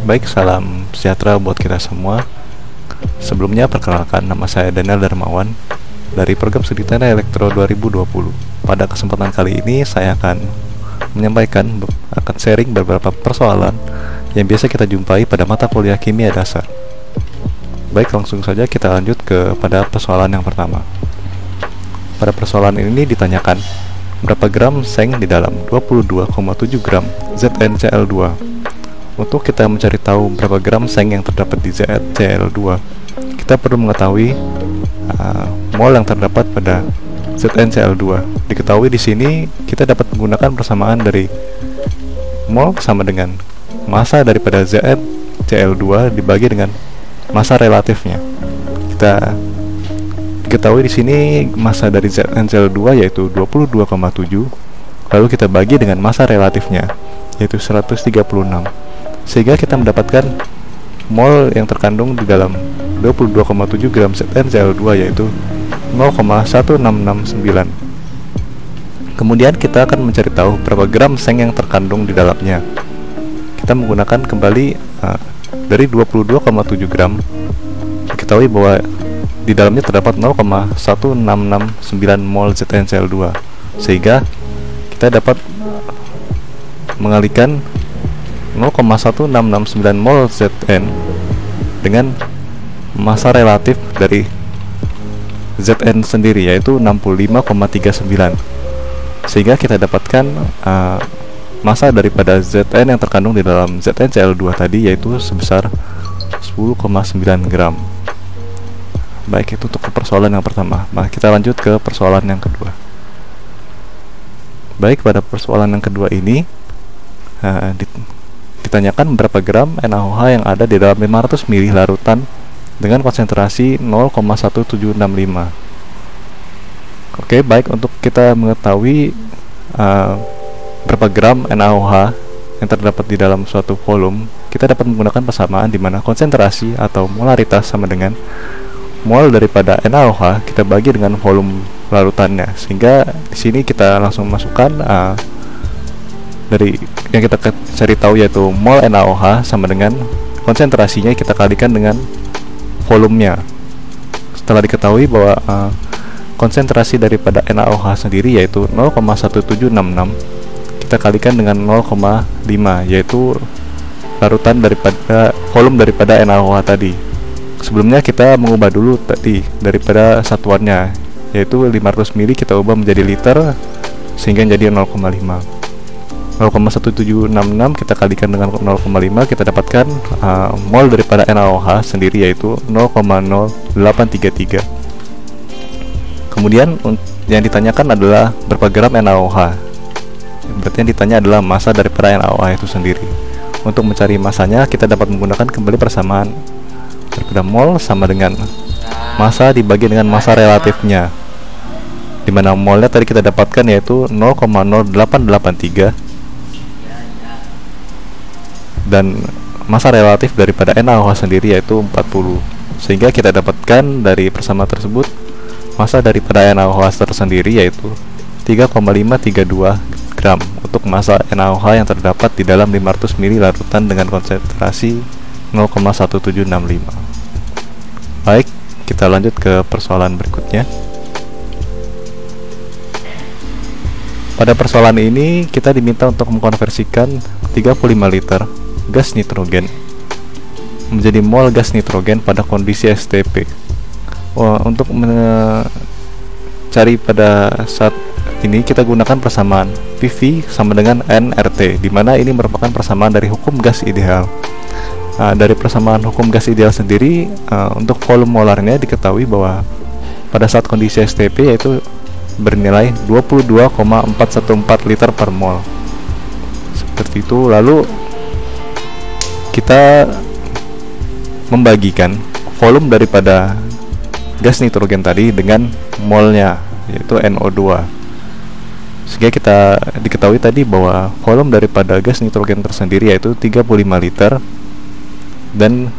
Baik, salam sejahtera buat kita semua. Sebelumnya perkenalkan, nama saya Daniel Darmawan dari program Studi Teknik Elektro 2020. Pada kesempatan kali ini saya akan sharing beberapa persoalan yang biasa kita jumpai pada mata kuliah kimia dasar. Baik, langsung saja kita lanjut pada persoalan yang pertama. Pada persoalan ini ditanyakan berapa gram seng di dalam 22,7 gram ZnCl2. Untuk kita mencari tahu berapa gram seng yang terdapat di ZnCl2, kita perlu mengetahui mol yang terdapat pada ZnCl2. Diketahui di sini kita dapat menggunakan persamaan dari mol sama dengan massa daripada ZnCl2 dibagi dengan massa relatifnya. Kita diketahui di sini massa dari ZnCl2 yaitu 22,7, lalu kita bagi dengan massa relatifnya yaitu 136, sehingga kita mendapatkan mol yang terkandung di dalam 22,7 gram ZnCl2 yaitu 0,1669. Kemudian kita akan mencari tahu berapa gram seng yang terkandung di dalamnya. Kita menggunakan kembali dari 22,7 gram. Diketahui bahwa di dalamnya terdapat 0,1669 mol ZnCl2, sehingga kita dapat mengalihkan 0,1669 mol Zn dengan massa relatif dari Zn sendiri yaitu 65,39, sehingga kita dapatkan massa daripada Zn yang terkandung di dalam ZnCl2 tadi yaitu sebesar 10,9 gram. Baik, itu untuk persoalan yang pertama. Nah, kita lanjut ke persoalan yang kedua. Baik, pada persoalan yang kedua ini ditanyakan berapa gram NaOH yang ada di dalam 500 ml larutan dengan konsentrasi 0,1765. Oke, baik, untuk kita mengetahui berapa gram NaOH yang terdapat di dalam suatu volume, kita dapat menggunakan persamaan di mana konsentrasi atau molaritas sama dengan mol daripada NaOH kita bagi dengan volume larutannya, sehingga di sini kita langsung masukkan dari yang kita cari tahu yaitu mol NaOH sama dengan konsentrasinya kita kalikan dengan volumenya. Setelah diketahui bahwa konsentrasi daripada NaOH sendiri yaitu 0,1766, kita kalikan dengan 0,5 yaitu larutan daripada volume daripada NaOH tadi. Sebelumnya kita mengubah dulu tadi daripada satuannya yaitu 500 ml kita ubah menjadi liter sehingga jadi 0,5. 0,1766 kita kalikan dengan 0,5, kita dapatkan mol daripada NaOH sendiri yaitu 0,0833. Kemudian yang ditanyakan adalah berapa gram NaOH. Berarti yang ditanya adalah massa daripada NaOH itu sendiri. Untuk mencari massanya kita dapat menggunakan kembali persamaan daripada mol sama dengan massa dibagi dengan massa relatifnya, dimana molnya tadi kita dapatkan yaitu 0,0883 dan massa relatif daripada NaOH sendiri yaitu 40, sehingga kita dapatkan dari persamaan tersebut massa daripada NaOH tersendiri yaitu 3,532 gram untuk massa NaOH yang terdapat di dalam 500 ml larutan dengan konsentrasi 0,1765. Baik, kita lanjut ke persoalan berikutnya. Pada persoalan ini kita diminta untuk mengkonversikan 35 liter gas nitrogen menjadi mol gas nitrogen pada kondisi STP. Untuk mencari pada saat ini kita gunakan persamaan PV sama dengan nRT, di mana ini merupakan persamaan dari hukum gas ideal. Dari persamaan hukum gas ideal sendiri, untuk volume molarnya diketahui bahwa pada saat kondisi STP yaitu bernilai 22,414 liter per mol. Seperti itu. Lalu kita membagikan volume daripada gas nitrogen tadi dengan molnya yaitu NO2, sehingga kita diketahui tadi bahwa volume daripada gas nitrogen tersendiri yaitu 35 liter dan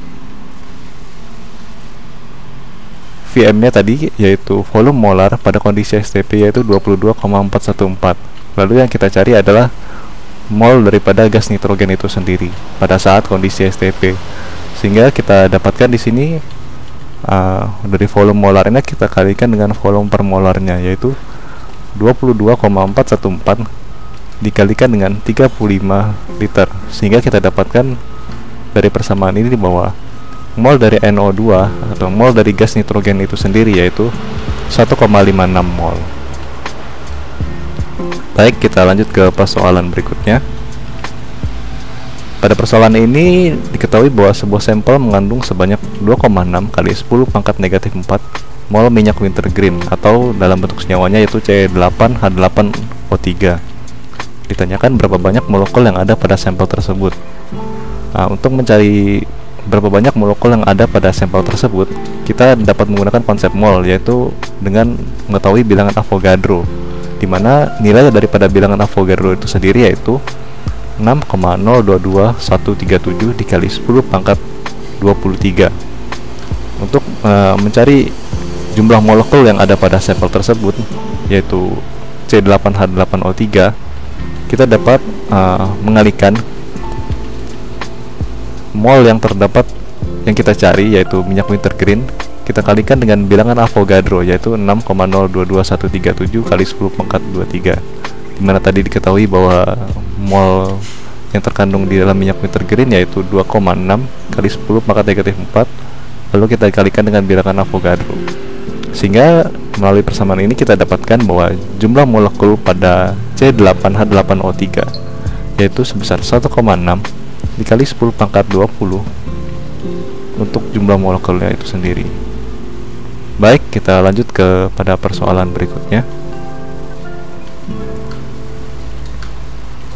VM-nya tadi yaitu volume molar pada kondisi STP yaitu 22,414. Lalu yang kita cari adalah mol daripada gas nitrogen itu sendiri pada saat kondisi STP. Sehingga kita dapatkan di sini dari volume molarnya kita kalikan dengan volume per molarnya yaitu 22,414 dikalikan dengan 35 liter, sehingga kita dapatkan dari persamaan ini bahwa mol dari NO2 atau mol dari gas nitrogen itu sendiri yaitu 1,56 mol. Baik, kita lanjut ke persoalan berikutnya. Pada persoalan ini diketahui bahwa sebuah sampel mengandung sebanyak 2,6 kali 10 pangkat negatif 4 mol minyak wintergreen atau dalam bentuk senyawanya yaitu C8H8O3. Ditanyakan berapa banyak molekul yang ada pada sampel tersebut. Untuk mencari berapa banyak molekul yang ada pada sampel tersebut, kita dapat menggunakan konsep mol, yaitu dengan mengetahui bilangan Avogadro, di mana nilai daripada bilangan Avogadro itu sendiri yaitu 6,022137 dikali 10 pangkat 23. Untuk mencari jumlah molekul yang ada pada sampel tersebut yaitu C8H8O3, kita dapat mengalihkan mol yang terdapat yang kita cari yaitu minyak wintergreen, kita kalikan dengan bilangan Avogadro yaitu 6,022137 kali 10 pangkat 23, dimana tadi diketahui bahwa mol yang terkandung di dalam minyak wintergreen yaitu 2,6 kali 10 pangkat negatif 4, lalu kita kalikan dengan bilangan Avogadro, sehingga melalui persamaan ini kita dapatkan bahwa jumlah molekul pada C8H8O3 yaitu sebesar 1,6 dikali 10 pangkat 20 untuk jumlah molekulnya itu sendiri. Baik, kita lanjut ke pada persoalan berikutnya.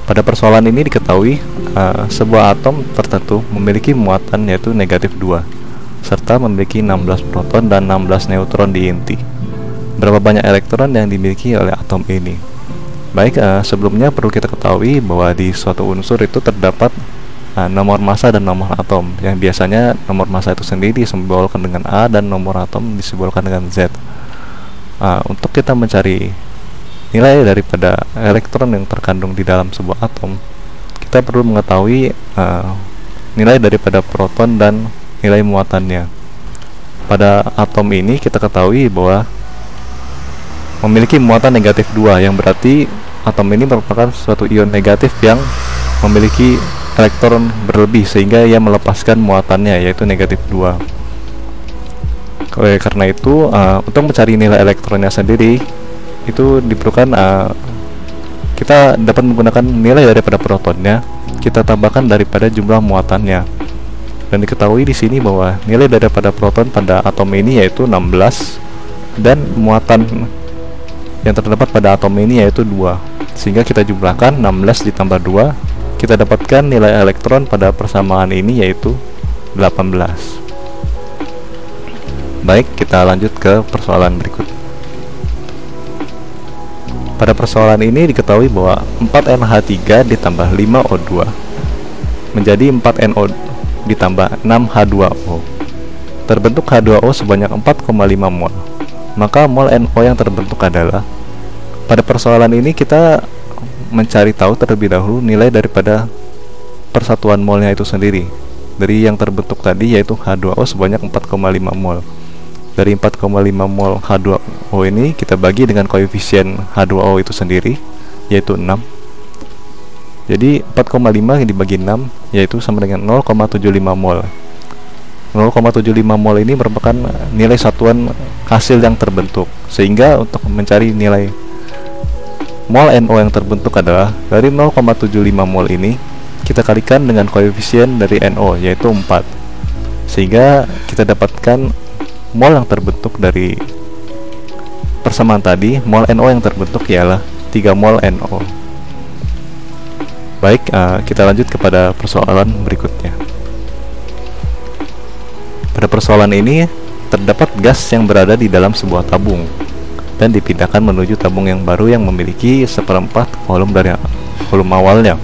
Pada persoalan ini diketahui sebuah atom tertentu memiliki muatan yaitu negatif 2 serta memiliki 16 proton dan 16 neutron di inti. Berapa banyak elektron yang dimiliki oleh atom ini? Baik, sebelumnya perlu kita ketahui bahwa di suatu unsur itu terdapat nomor massa dan nomor atom, yang biasanya nomor massa itu sendiri disimbolkan dengan A dan nomor atom disimbolkan dengan Z. Untuk kita mencari nilai daripada elektron yang terkandung di dalam sebuah atom, kita perlu mengetahui nilai daripada proton dan nilai muatannya. Pada atom ini kita ketahui bahwa memiliki muatan negatif 2, yang berarti atom ini merupakan suatu ion negatif yang memiliki elektron berlebih, sehingga ia melepaskan muatannya yaitu negatif 2. Oleh karena itu, untuk mencari nilai elektronnya sendiri itu diperlukan kita dapat menggunakan nilai daripada protonnya, kita tambahkan daripada jumlah muatannya. Dan diketahui di sini bahwa nilai daripada proton pada atom ini yaitu 16 dan muatan yang terdapat pada atom ini yaitu 2. Sehingga kita jumlahkan 16 ditambah 2, kita dapatkan nilai elektron pada persamaan ini yaitu 18. Baik, kita lanjut ke persoalan berikut. Pada persoalan ini diketahui bahwa 4NH3 ditambah 5O2 menjadi 4NO ditambah 6H2O. Terbentuk H2O sebanyak 4,5 mol. Maka mol NO yang terbentuk adalah, pada persoalan ini kita mencari tahu terlebih dahulu nilai daripada persatuan molnya itu sendiri. Dari yang terbentuk tadi yaitu H2O sebanyak 4,5 mol. Dari 4,5 mol H2O ini kita bagi dengan koefisien H2O itu sendiri yaitu 6. Jadi 4,5 yang dibagi 6 yaitu sama dengan 0,75 mol. 0,75 mol ini merupakan nilai satuan hasil yang terbentuk. Sehingga untuk mencari nilai mol NO yang terbentuk adalah dari 0,75 mol ini kita kalikan dengan koefisien dari NO yaitu 4. Sehingga kita dapatkan mol yang terbentuk dari persamaan tadi, mol NO yang terbentuk ialah 3 mol NO. Baik, kita lanjut kepada persoalan berikutnya. Pada persoalan ini terdapat gas yang berada di dalam sebuah tabung dan dipindahkan menuju tabung yang baru yang memiliki 1/4 volume dari volume awalnya.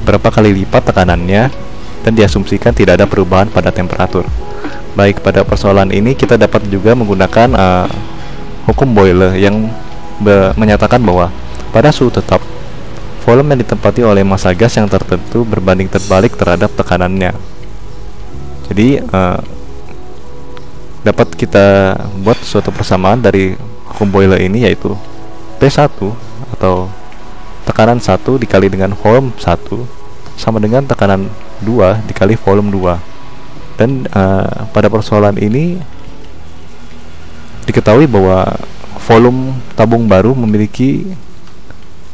Berapa kali lipat tekanannya dan diasumsikan tidak ada perubahan pada temperatur. Baik, pada persoalan ini kita dapat juga menggunakan hukum Boyle yang menyatakan bahwa pada suhu tetap, volume yang ditempati oleh massa gas yang tertentu berbanding terbalik terhadap tekanannya. Jadi dapat kita buat suatu persamaan dari hukum Boyle ini, yaitu P1 atau tekanan 1 dikali dengan volume 1 sama dengan tekanan 2 dikali volume 2. Dan pada persoalan ini diketahui bahwa volume tabung baru memiliki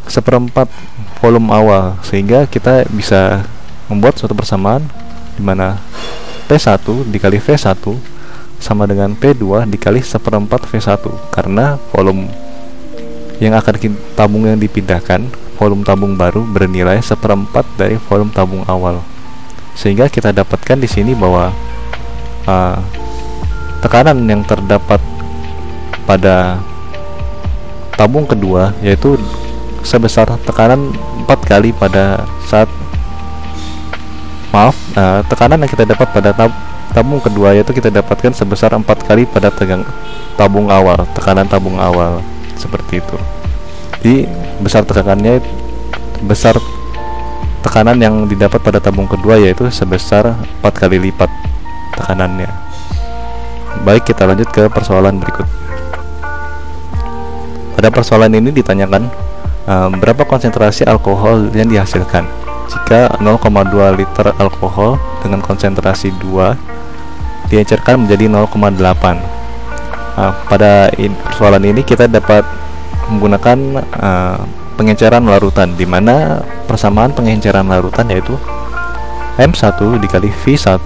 seperempat volume awal, sehingga kita bisa membuat suatu persamaan di mana P1 dikali V1 sama dengan P2 dikali seperempat V1, karena volume yang akan tabung yang dipindahkan, volume tabung baru bernilai seperempat dari volume tabung awal, sehingga kita dapatkan di sini bahwa tekanan yang terdapat pada tabung kedua yaitu sebesar tekanan 4 kali pada saat tekanan yang kita dapat pada tabung kedua yaitu kita dapatkan sebesar 4 kali pada tabung awal, tekanan tabung awal, seperti itu. Jadi besar tekanan yang didapat pada tabung kedua yaitu sebesar 4 kali lipat tekanannya. Baik, kita lanjut ke persoalan berikut. Pada persoalan ini ditanyakan berapa konsentrasi alkohol yang dihasilkan jika 0,2 liter alkohol dengan konsentrasi 2 diencerkan menjadi 0,8. Pada persoalan ini kita dapat menggunakan pengenceran larutan, di mana persamaan pengenceran larutan yaitu M1 dikali V1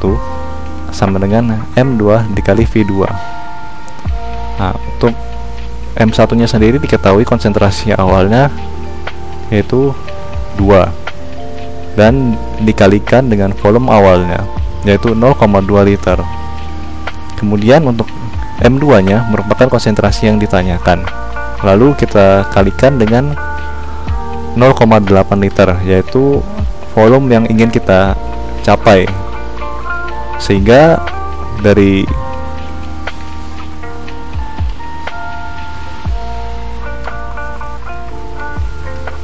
sama dengan M2 dikali V2. Untuk M1 nya sendiri diketahui konsentrasi awalnya yaitu 2 dan dikalikan dengan volume awalnya yaitu 0,2 liter. Kemudian untuk M2 nya merupakan konsentrasi yang ditanyakan, lalu kita kalikan dengan 0,8 liter yaitu volume yang ingin kita capai, sehingga dari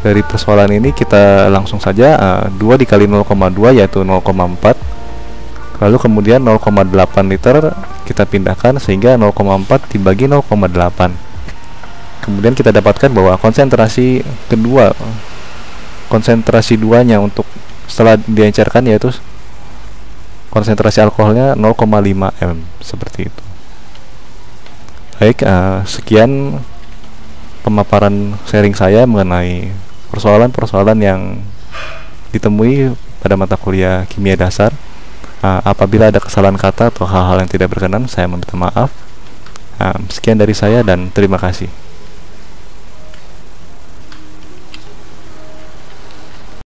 persoalan ini kita langsung saja 2 dikali 0,2 yaitu 0,4, lalu kemudian 0,8 liter kita pindahkan sehingga 0,4 dibagi 0,8. Kemudian kita dapatkan bahwa konsentrasi duanya untuk setelah diencerkan yaitu konsentrasi alkoholnya 0,5 m, seperti itu. Baik, sekian pemaparan sharing saya mengenai persoalan-persoalan yang ditemui pada mata kuliah kimia dasar. Apabila ada kesalahan kata atau hal-hal yang tidak berkenan, saya meminta maaf. Sekian dari saya dan terima kasih.